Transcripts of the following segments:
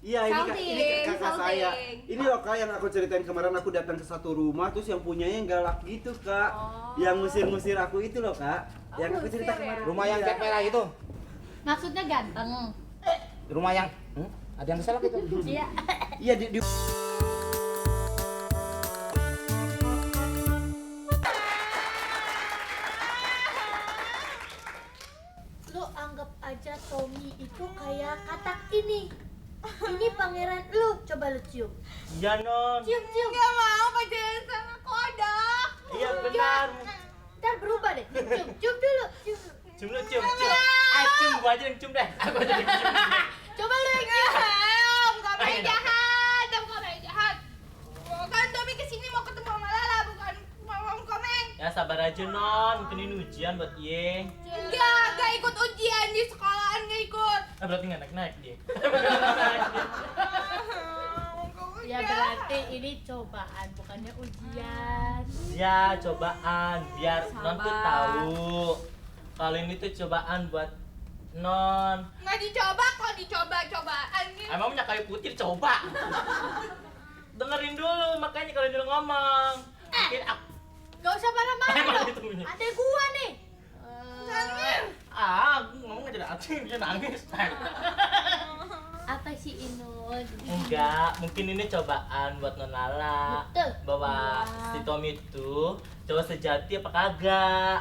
Iya, ini kakak saya. Ini loh Kak yang aku ceritain kemarin, aku datang ke satu rumah terus yang punyanya yang galak gitu Kak. Yang ngusir-ngusir aku itu loh Kak. Yang aku cerita kemarin. Rumah yang cat merah itu. Maksudnya ganteng. Rumah yang ada yang keselak itu. Iya. Iya di Lu anggap aja Tommy itu kayak katak ini. Ini pangeran lu, coba lu cium. Iya non. Cium. Gak mau pacaran sama kodok. Iya benar. Ntar berubah deh. Cium dulu. Cium lu cium. Cium gua aja yang cium deh. Aku aja yang cium. Coba lu yang cium. Om Komeng jahat. Om Komeng jahat. Kan Tommy kesini mau ketemu sama Lala, bukan sama Om Komeng. Ya sabar aja non, mungkin ini ujian buat Ye. Gak ikut ujian di sekolahan, gak ikut. Berarti nggak naik dia. Ya berarti ini cobaan, bukannya ujian. Ya cobaan biar non tuh tahu kalau ini tuh cobaan buat non. Nggak dicoba kok dicoba-cobaan. Emang minyak kayu putih coba. Dengerin dulu makanya kalau dulu ngomong. Mungkin aku Gak usah marah-marah Emang dong. itu punya. Ada gua nih. aku ngomong aja ada acing dia nangis. Apa sih Inul? Enggak, mungkin ini cobaan buat non Lala. Betul. Bahwa Iya. si Tommy itu cowok sejati apa kagak?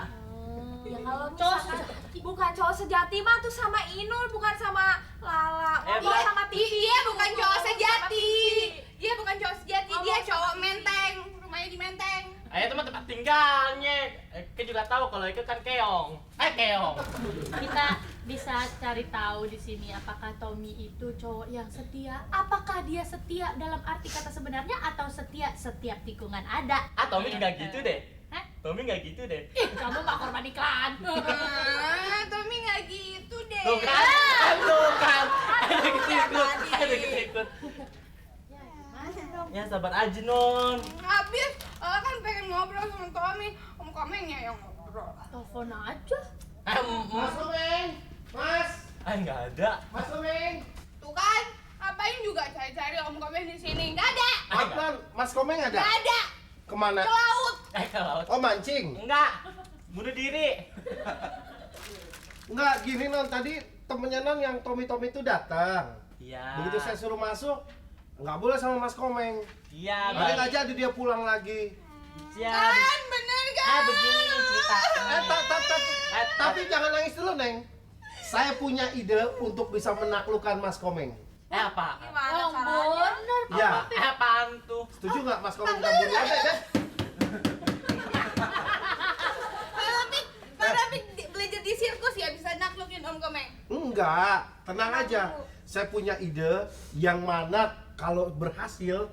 Ya kalau Cowok misalkan bukan cowok sejati mah tuh sama Inul, bukan sama Lala. Eh, Dia sama Titi. Dia bukan cowok Sama sejati. Titi. Dia bukan cowok sejati, dia cowok menteng. Rumahnya di Menteng. Itu mah tempat tinggalnya. Kita juga tahu kalau itu kan keong. Keong. Kita bisa cari tahu di sini apakah Tommy itu cowok yang setia? Apakah dia setia dalam arti kata sebenarnya atau setia setiap tikungan ada? Tommy juga gitu deh. Hah? Tommy nggak gitu deh. Ih, kamu mah korban iklan. Tommy nggak gitu deh. Tuh kan? Tuh kan? Ada ketikut. Ada ketikut. Ya sabar aja non. Habis, kan pengen ngobrol sama Tommy. Om Komengnya yang ngobrol. Telepon aja. Mas Komeng. Mas. Nggak ada. Mas Komeng. Tuh kan, ngapain juga cari-cari Om Komeng di sini? Nggak ada. Apaan? Mas Komeng ada? Nggak ada. Kemana? Ke laut. Ke laut. Oh mancing. Enggak. Bunuh diri. Enggak, gini non, tadi temennya non yang Tommy itu datang. Iya. Begitu saya suruh masuk, nggak boleh sama Mas Komeng. Iya. Balik nggak jadi dia pulang lagi. Iya. Kan, bener kan? Begini cerita. Tapi jangan nangis dulu Neng. Saya punya ide untuk bisa menaklukkan Mas Komeng. Apa? Gimana Oh, caranya? bener. Ya, Apaan tuh? setuju nggak Mas Komeng kabur aja deh? Pak Rafiq belajar di sirkus ya bisa naklukin Om Komeng. Enggak, tenang aja. Saya punya ide yang mana kalau berhasil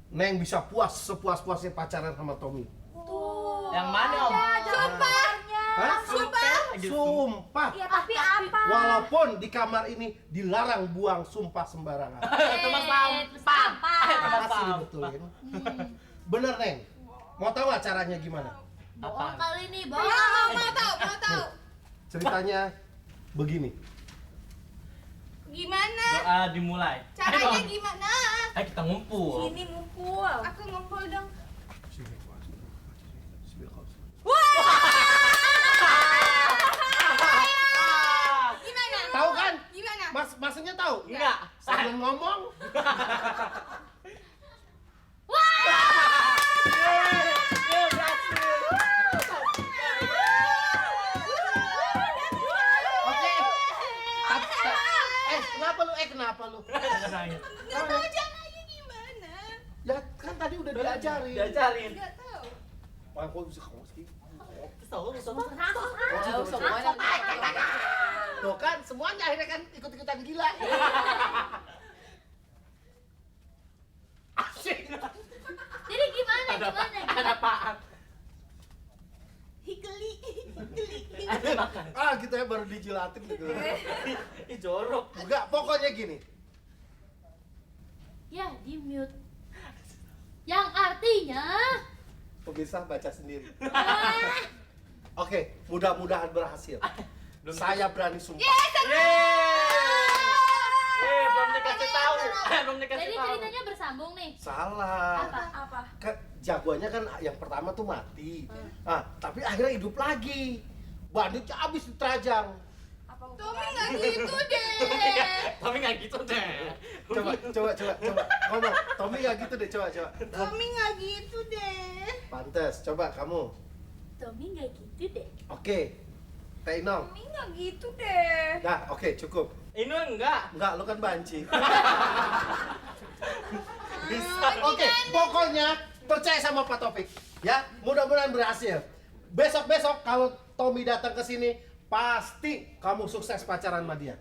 Neng bisa sepuas-puasnya pacaran sama Tommy. Yang mana om? Sumpah. Hah? Sumpah. Sumpah. Ya tapi apa? Walaupun di kamar ini dilarang buang sumpah sembarangan. Itu mas sampah. Pasti dibetulin. Bener Neng. Mau tahu nggak caranya gimana? Bohong kali ini, Mau bohong. tahu. Ceritanya begini. Gimana? Doa dimulai. Caranya gimana? Kita ngumpul. Ini ngumpul. Aku ngumpul dong. Gimana? Tahu kan? Gimana? Maksudnya tahu? Enggak. Sambil ngomong. Oke. Kenapa lu? Nggak tahu caranya gimana. Ya kan tadi udah diajarin. Diajarin. Nggak tahu. Aku bisa kamu sih. Tuh kan semuanya akhirnya kan ikut-ikutan gila. Asik. Jadi gimana? Ada apaan? Hikeli. Ada makan. Gitu ya baru dijilatin gitu. Ih jorok. Enggak, pokoknya gini. Ya, di mute. Yang artinya Pemirsa baca sendiri. Oke, mudah-mudahan berhasil. Saya berani sumpah. Belum dikasih tahu. Belum dikasih Jadi tahu. ceritanya bersambung nih. Salah. Apa? Jagoannya kan yang pertama tuh mati. Ah, tapi akhirnya hidup lagi. Banditnya habis diterajang. Tommy nggak gitu deh. Tapi nggak gitu deh. Coba. Ngomong. Tommy nggak gitu deh, coba. Tommy nggak gitu deh. Pantes, coba kamu. Tommy nggak gitu deh. Oke. Teh Inong. Tommy nggak gitu deh. Nah, oke, cukup. Ini enggak. Enggak, lu kan banci. Bisa. Oke, pokoknya percaya sama Pak Topik. Ya, mudah-mudahan berhasil. Besok-besok kalau Tommy datang ke sini, pasti kamu sukses pacaran sama dia.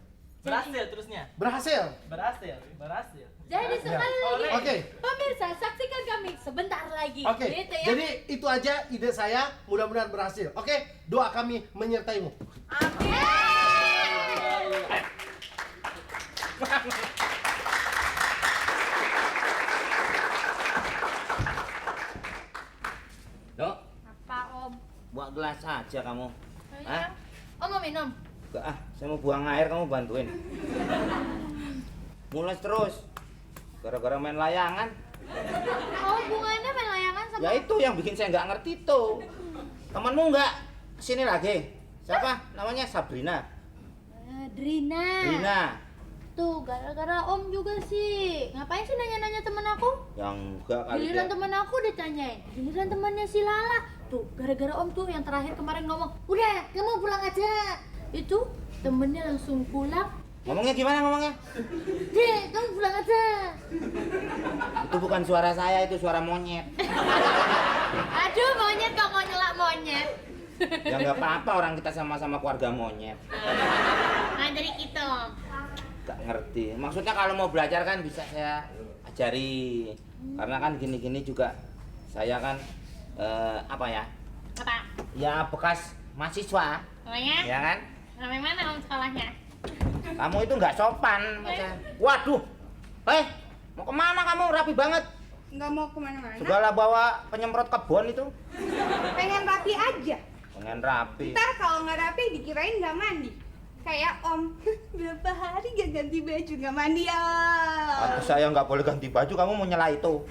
Berhasil terusnya. Berhasil? Berhasil. Jadi sekali lagi. Oke. Pemirsa, saksikan kami sebentar lagi. Oke, Gitu ya. jadi itu aja ide saya, mudah-mudahan berhasil. Oke, doa kami menyertaimu. Dok, Apa Om? buat gelas aja kamu. Iya. Om mau minum? Enggak saya mau buang air, kamu bantuin. Mules terus. Gara-gara main layangan. Oh, hubungannya main layangan sama Ya itu yang bikin saya nggak ngerti tuh. Temanmu nggak sini lagi? Siapa? Namanya Sabrina. Drina. Rina. Tuh, gara-gara Om juga sih. Ngapain sih nanya-nanya temen aku? Yang enggak kali Giliran dia. temen aku ditanyain. Giliran temannya si Lala. Tuh, gara-gara Om tuh yang terakhir kemarin ngomong, "Udah, kamu pulang aja." Itu temennya langsung pulang. Ngomongnya gimana ngomongnya? "Dek, kamu pulang aja." Itu bukan suara saya, itu suara monyet. Aduh, monyet kok mau nyelak monyet. Ya nggak apa-apa, orang kita sama-sama keluarga monyet. Nah, dari gitu. Gak ngerti. Maksudnya kalau mau belajar kan bisa saya ajari. Karena kan gini-gini juga saya kan apa ya? Apa? Ya bekas mahasiswa, Namanya? ya kan? Sampai mana Om sekolahnya? Kamu itu nggak sopan. Waduh, mau kemana kamu? Rapi banget. Nggak mau kemana-mana. Segala bawa penyemprot kebun itu. Pengen rapi aja. Pengen rapi. Ntar kalau nggak rapi dikirain nggak mandi. Kayak Om, berapa hari gak ganti baju nggak mandi ya? Aku saya nggak boleh ganti baju, kamu mau nyela itu.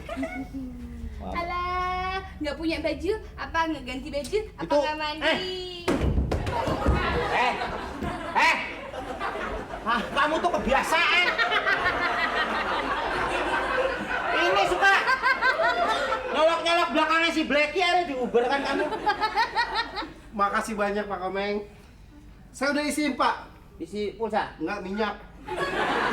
Alah, nggak punya baju, apa nggak ganti baju, apa Itu- nggak mandi? Kamu tuh kebiasaan. Ini suka nyolok-nyolok belakangnya si Blacky, harus diuberkan kamu. Makasih banyak Pak Komeng. Saya udah isiin Pak. Isi pulsa. Enggak minyak.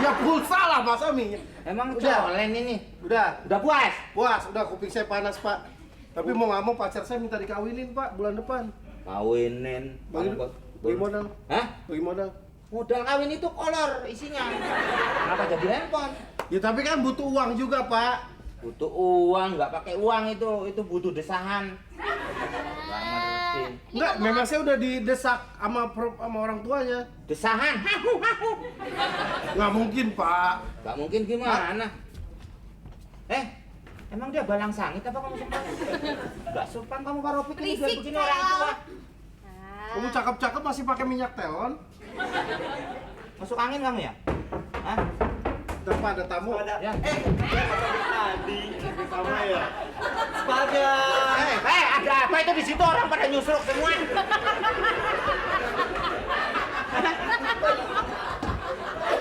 Ya pulsa lah masa minyak. Emang Udah. colen ini. Udah Udah puas? udah kuping saya panas Pak. Tapi mau nggak mau pacar saya minta dikawinin Pak bulan depan. Kawinin. Bagi modal. Hah? Bagi modal. Modal kawin itu kolor isinya. Kenapa jadi handphone? Ya tapi kan butuh uang juga Pak. Butuh uang, nggak pakai uang itu butuh desahan. Nggak ngerti. Enggak, memang saya udah didesak sama orang tuanya. Desahan? Nggak mungkin Pak. Nggak mungkin gimana? Emang dia balang sangit apa kamu sopan? Nggak sopan kamu Pak ini biar Berisik, begini orang tua. Kamu cakep-cakep masih pakai minyak telon. Masuk angin kamu ya? Hah? Ntar Pak ada tamu. Ya. Tadi sama ya. Sepada. Ada apa itu di situ orang pada nyusruk semua?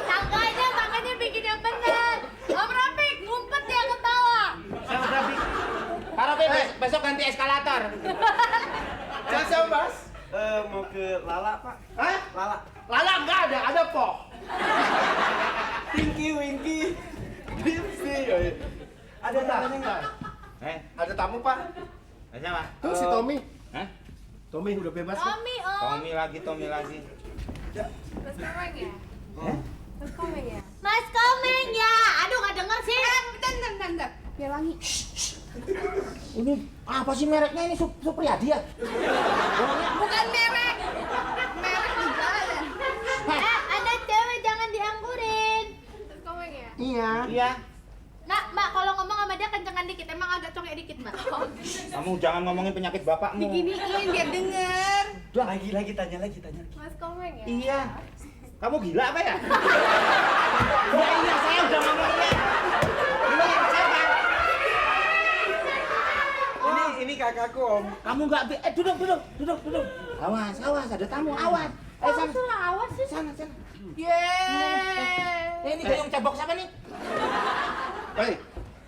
Tangkanya, makanya bikin yang benar. Om Rafiq, ngumpet dia ketawa. Saya udah Pak Rofi, besok ganti eskalator. Saya siapa Mas? Mau ke Lala, Pak. Hah? Lala. Lala nggak ada Po. Pinky, Winky. Dipsy. Ada namanya nggak? Ada tamu Pak. Siapa? Tuh si Tommy. Hah? Tommy udah bebas ya? Tommy, Om. Tommy lagi. Mas Komeng ya? Mas Komeng ya? Mas Komeng ya. Aduh, nggak denger sih. Bentar. Biar wangi. Ini apa sih mereknya ini? Supriyadi ya? Bukan merek. Merek di jalan. Ada cewek jangan dianggurin. Mas Komeng ya? Iya. Iya. Nah, Mbak, kalau ngomong sama dia kencengan dikit. Emang agak congek dikit, Mbak. Kamu jangan ngomongin penyakit bapakmu. Diginiin biar denger. Lagi tanya lagi. Mas Komeng ya? Iya. Kamu gila apa ya? Ya iya, saya udah ngomongnya. Ini siapa? Ini kakakku om. Kamu nggak duduk. Awas, ada tamu, awas. Ayo sana. Suruh awas sih. Sana. Yeay. Ini gayung cebok siapa nih? Hei,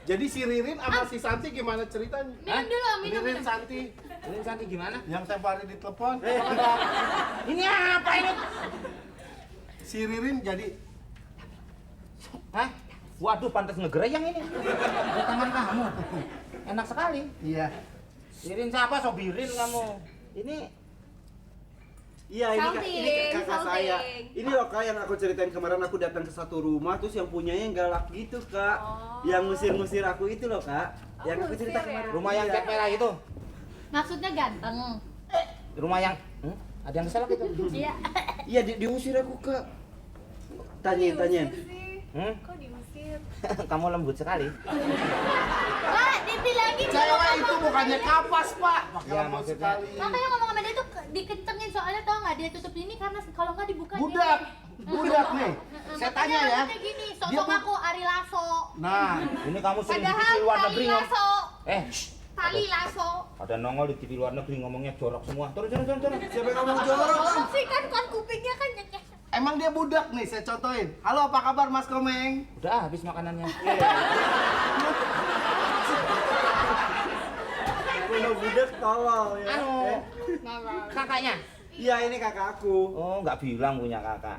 jadi si Ririn sama si Santi gimana ceritanya? Minum dulu, minum. Ririn Santi Ini Santi gimana? yang tiap hari ditelepon. Ini apa ini? Si Ririn jadi Hah? Waduh, pantas ngegereyang ini. Di tangan kamu. Enak sekali. iya. Sirin siapa? Sobirin kamu. Ini Iya ini kakak Salting. saya. Ini loh kak yang aku ceritain kemarin aku datang ke satu rumah terus yang punyanya yang galak gitu kak. Yang ngusir-ngusir aku itu loh kak. Yang aku cerita ngusir ya? kemarin. rumah yang Iya. cat merah itu. Maksudnya ganteng. Rumah yang ada yang salah gitu. Iya. Iya diusir aku kak. Tanyain. Hmm? Kok diusir? Kamu lembut sekali. Wah, dibilangin Cewek itu bukannya kapas, Pak. Pakai Ya, lembut maksudnya. sekali. Makanya ngomong sama dia tuh dikencengin soalnya tau nggak dia tutup ini karena kalau nggak dibuka Budak nih. Saya tanya ya. Kayak gini, Dia sosok tuh- aku Ari Lasso. Nah, Ini kamu sering di Padahal TV luar tali negeri ngomong. lasso. Tali lasso. Ada nongol di TV luar negeri ngomongnya jorok semua. Turun. Siapa yang ngomong jorok? Jorok sih kan kupingnya kan nyengkes. emang dia budak nih, saya contohin. Halo, apa kabar Mas Komeng? Udah habis makanannya. Kalau budak tolol ya. Anu, kakaknya. Iya ini kakakku. Oh, nggak bilang punya kakak.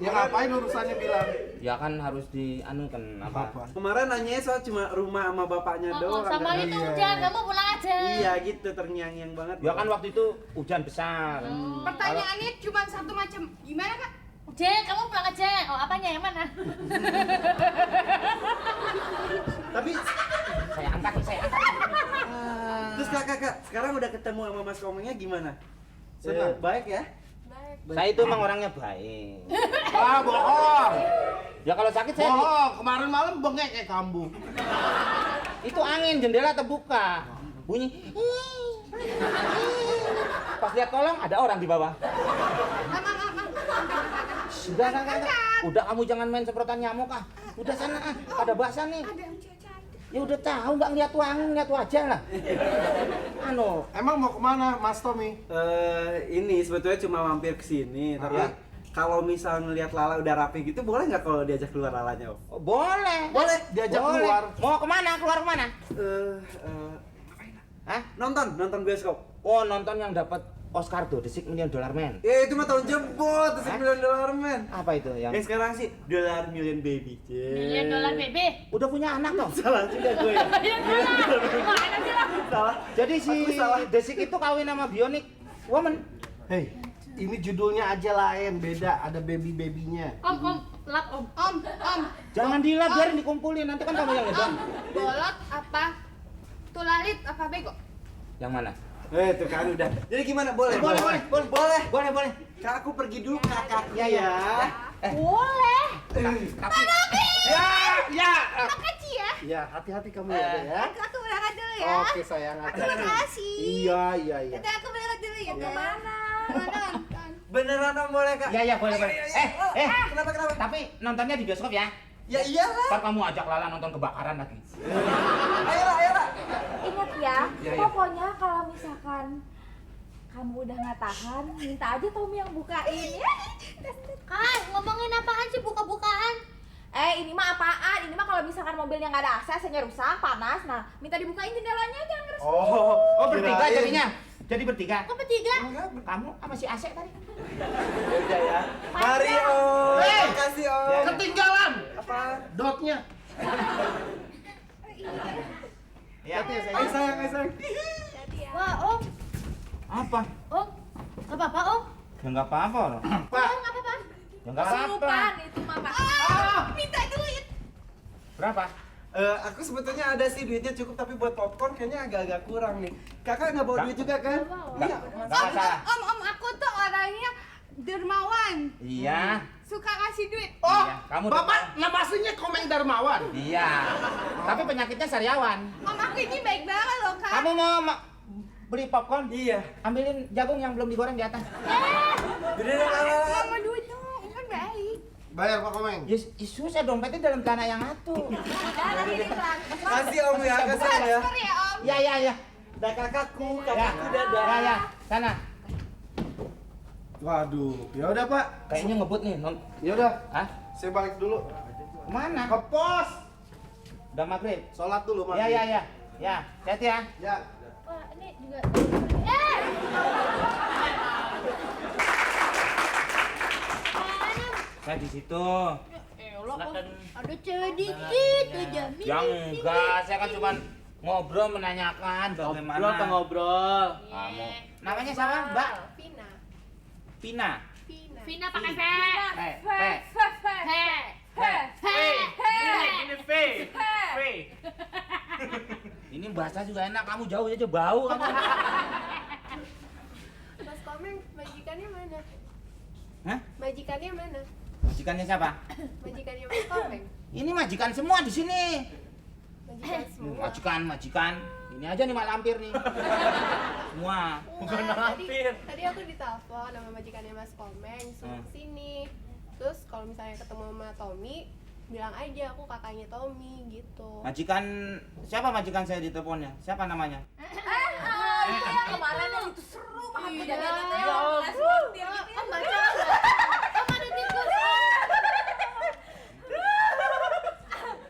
Ya ngapain urusannya bilang? Ya kan harus dianukan apa? Kemarin nanya soal cuma rumah sama bapaknya doang. Sama dan- itu Iya. udah, kamu pulang aja. Iya gitu terngiang-ngiang banget. Ya kan waktu itu hujan besar. Pertanyaannya cuma satu macam. Gimana kak? Jeng, kamu pulang aja. Oh, apanya yang mana? Tapi Saya angkat. terus kakak sekarang udah ketemu sama Mas Komengnya gimana? Senang. Baik ya? Saya itu emang orangnya baik. Ah, bohong. Ya kalau sakit saya Bohong, kemarin malam bengek kayak kambuh. itu angin jendela terbuka. Bunyi. Pas lihat kolong ada orang di bawah. Sudah, udah kamu jangan main semprotan nyamuk ah. Udah sana ah, ada basah nih. Ada yang cantik. Ya udah tahu nggak ngeliat wangi, ngeliat wajah lah. Anu, Emang mau kemana Mas Tommy? Ini sebetulnya cuma mampir ke sini, tapi Ah. kalau misal ngelihat Lala udah rapi gitu boleh nggak kalau diajak keluar Lalanya? Om? oh, boleh. Boleh, diajak Boleh. keluar. Mau kemana? Keluar kemana? Hah? Nonton bioskop. Oh nonton yang dapat Oscar tuh, The $6 Million Man. Ya itu mah tahun jebot, Hah? $1 million man. Apa itu yang? Yang sekarang sih $1 million baby. $1 baby. Udah punya anak dong. Salah juga gue ya. Mana sih lo? Salah. Jadi si Aku salah. Desik itu kawin sama Bionic Woman. Hei, ini judulnya aja lain, beda. Ada baby-babynya. Om, lap om. Om. Jangan dilap, biarin dikumpulin. Nanti kan kamu yang Om. ngedan. Bolot apa? Tulalit apa bego? Yang mana? Tuh kan udah. Jadi gimana? Boleh. Boleh. Kak aku pergi dulu kakaknya Iya, ya. Boleh. Tapi Ya. Makasih ya. Ya, hati-hati kamu ya, Dek, ya. Aku berangkat dulu ya. Oke, sayang. Terima kasih. Iya. Tete aku berangkat dulu ya. Kemana? Nonton. Beneran Om boleh Kak? Iya, boleh. Kenapa? Tapi nontonnya di bioskop ya. Ya iyalah. Ntar kamu ajak Lala nonton kebakaran lagi. Ayolah. Ingat ya, Iya. pokoknya kalau misalkan kamu udah nggak tahan, minta aja Tommy yang bukain ya. Kan, ngomongin apaan sih buka-bukaan? Ini mah apaan? Ini mah kalau misalkan mobilnya nggak ada AC-nya rusak, panas, nah minta dibukain jendelanya jangan ngeres. Oh, bertiga kirain. jadinya. Jadi bertiga. Kok bertiga? Kamu sama si Asek tadi. Udah ya. Mari Om. Makasih Om. Ketinggalan. Apa? Dotnya. Ya. Ayo sayang. Wah, om. Apa? Om. Gak apa-apa, om. Ya nggak apa-apa. loh. Pak, Om, gak apa-apa. Ya nggak apa-apa. Kesurupan itu mah Pak. Minta duit. Berapa? Aku sebetulnya ada sih duitnya cukup tapi buat popcorn kayaknya agak-agak kurang nih. Kakak nggak bawa duit juga kan? Iya. Nggak masalah. Om, aku tuh orangnya dermawan. Iya. Suka kasih duit. oh, Iya, kamu Bapak nama aslinya Komeng Darmawan. Iya. Tapi penyakitnya sariawan. Om, aku ini baik banget loh kak. Kamu mau beli popcorn? Iya. Ambilin jagung yang belum digoreng di atas. Beneran Lala. Mama duit dong, kan baik. Bayar Pak Komeng. Ya susah dompetnya dalam tanah yang atuh. Kasih Om ya, kasih Om ya. Sorry ya Om. Ya. Dah kakakku Ya, dadah. ya. Sana. Waduh, ya udah Pak. Kayaknya ngebut nih. Ya udah, Hah? saya balik dulu. Kemana? Ke pos. Udah maghrib. Sholat dulu, Mas. Ya. Ya, hati ya. Ya. Wah, ini juga. Saya di situ. Silakan. Ada cewek dikit aja. Yang enggak, saya kan cuma ngobrol menanyakan bagaimana. Ngobrol apa ngobrol? Kamu. Namanya siapa, Mbak? Pina. Pina. Vina pakai V. Ini V. V. Ini bahasa juga enak, kamu jauh aja bau kamu. Mas Komeng, majikannya mana? Hah? Majikannya mana? Majikannya siapa? Majikannya Mas Komeng. Ini majikan semua di sini. Majikan semua. Majikan. Ini aja nih mak lampir nih. Semua. Bukan Wah, lampir. Tadi aku ditelepon sama majikannya Mas Komeng suruh kesini. Terus kalau misalnya ketemu sama Tommy, bilang aja aku kakaknya Tommy gitu. Majikan siapa majikan saya di teleponnya? Siapa namanya? Kemarin yang itu seru banget Iya. kejadiannya. Iya, Om. Om baca nggak?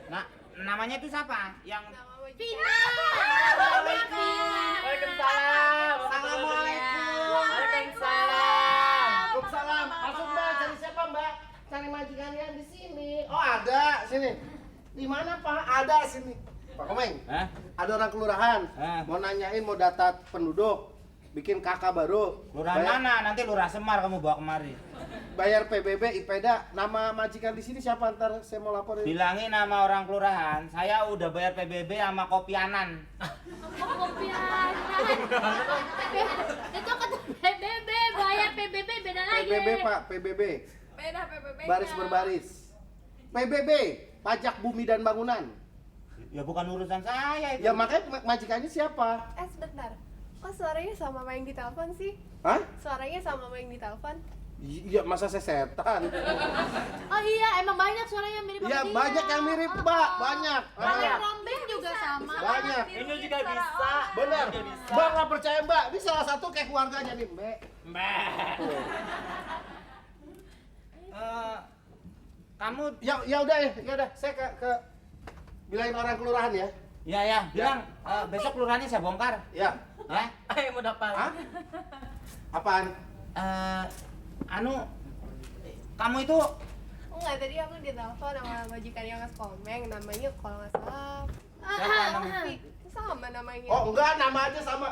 Nah, namanya itu siapa? Yang Nama majikan. Vina. Waalaikumsalam. Assalamualaikum. Waalaikumsalam. Waalaikumsalam. Masuk Mbak, cari siapa Mbak? Cari majikannya di sini. Oh ada, sini. Di mana Pak? Ada sini. Pak Komeng, Hah? ada orang kelurahan. Hah? Mau nanyain mau data penduduk. Bikin kakak baru. Lurah mana? Nanti Lurah Semar kamu bawa kemari. Bayar PBB, IPEDA. Nama majikan di sini siapa? Ntar saya mau laporin. Bilangin nama orang kelurahan, saya udah bayar PBB sama kopianan. Kopianan. Itu kata PBB, bayar PBB beda lagi. PBB Pak, PBB. Beda PBB. Baris berbaris. PBB, pajak bumi dan bangunan. Ya bukan urusan saya itu. Ya makanya majikannya siapa? Sebentar. Kok suaranya sama sama yang ditelepon sih? Hah? Suaranya sama sama yang ditelepon? Iya, masa saya setan? Oh iya, emang banyak suaranya mirip sama Iya, dia. banyak yang mirip, Mbak. Banyak. Bang Banyak. Rombeng juga sama. Banyak. Ini juga bisa. Benar. Juga bisa. Mbak nggak percaya Mbak. Ini salah satu kayak keluarganya nih, Mbak. Mbak. Kamu Ya udah ya udah. Saya ke bilangin orang kelurahan ya. ya bilang besok kelurahannya saya bongkar. Ya. Ya. Ayo mau dapat. Hah? Apaan? Kamu itu Enggak, tadi aku ditelepon sama majikannya Mas Komeng, namanya kalau nggak salah siapa namanya? Taufik. Sama namanya. Oh, enggak, nama aja sama.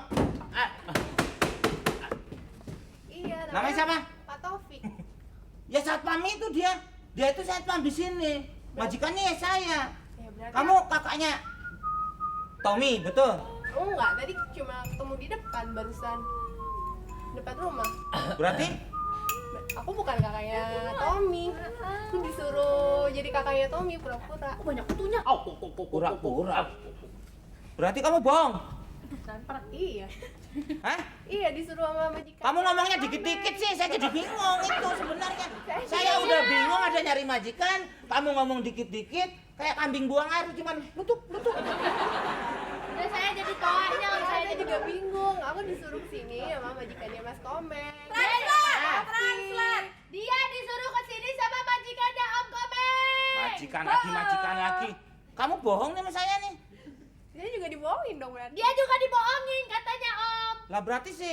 Iya, Namanya siapa? Pak Taufik. Ya satpam itu dia. Dia itu satpam di sini. Majikannya ya saya. Ya berarti Kamu kakaknya Tommy, betul? enggak, tadi cuma ketemu di depan barusan. Depan rumah. Berarti Aku bukan kakaknya Tommy. Aku disuruh jadi kakaknya Tommy pura-pura. Banyak kutunya. pura-pura. Berarti kamu bohong. Iya. Hah? Iya, disuruh sama majikan. Kamu ngomongnya dikit-dikit sih, saya jadi bingung itu sebenarnya. Saya udah bingung ada nyari majikan, kamu ngomong dikit-dikit, kayak kambing buang air cuman lutuk. Dan saya jadi toanya, Saya juga bingung. Aku disuruh kesini sama majikannya Mas Komeng. Translate. Dia disuruh ke sini sama majikannya Om Komeng. Majikan lagi. Kamu bohong nih sama saya nih. Dia juga dibohongin dong berarti. Dia juga dibohongin katanya Om. Lah berarti si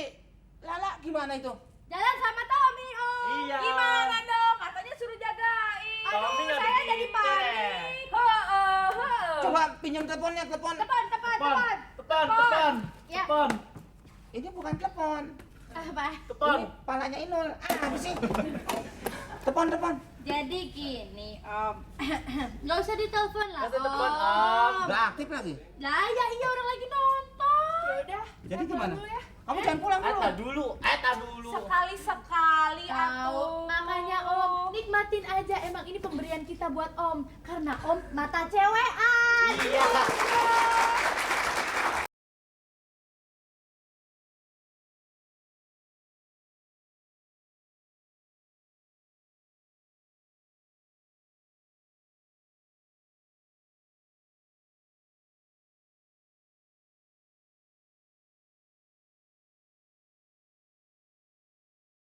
Lala gimana itu? Jalan sama Tommy Om. Iya. Gimana dong? Katanya suruh jagain. Tommy nggak saya bikin jadi panik. Coba pinjam teleponnya, telepon. Tepan. Tepan. Ya. Tepan. Ini bukan telepon. Apa? Tepan. Ini palanya Inul. Apa sih? Telepon. Jadi gini Om. Nggak usah ditelepon lah. Nggak usah telepon, Om. Om. Nggak aktif lagi. Lah ya iya orang lagi nonton. Ya udah. Jadi saya gimana? pulang dulu ya. Kamu jangan pulang dulu. Eta dulu. Sekali-sekali Tahu, makanya Om nikmatin aja, emang ini pemberian kita buat Om karena Om mata cewean.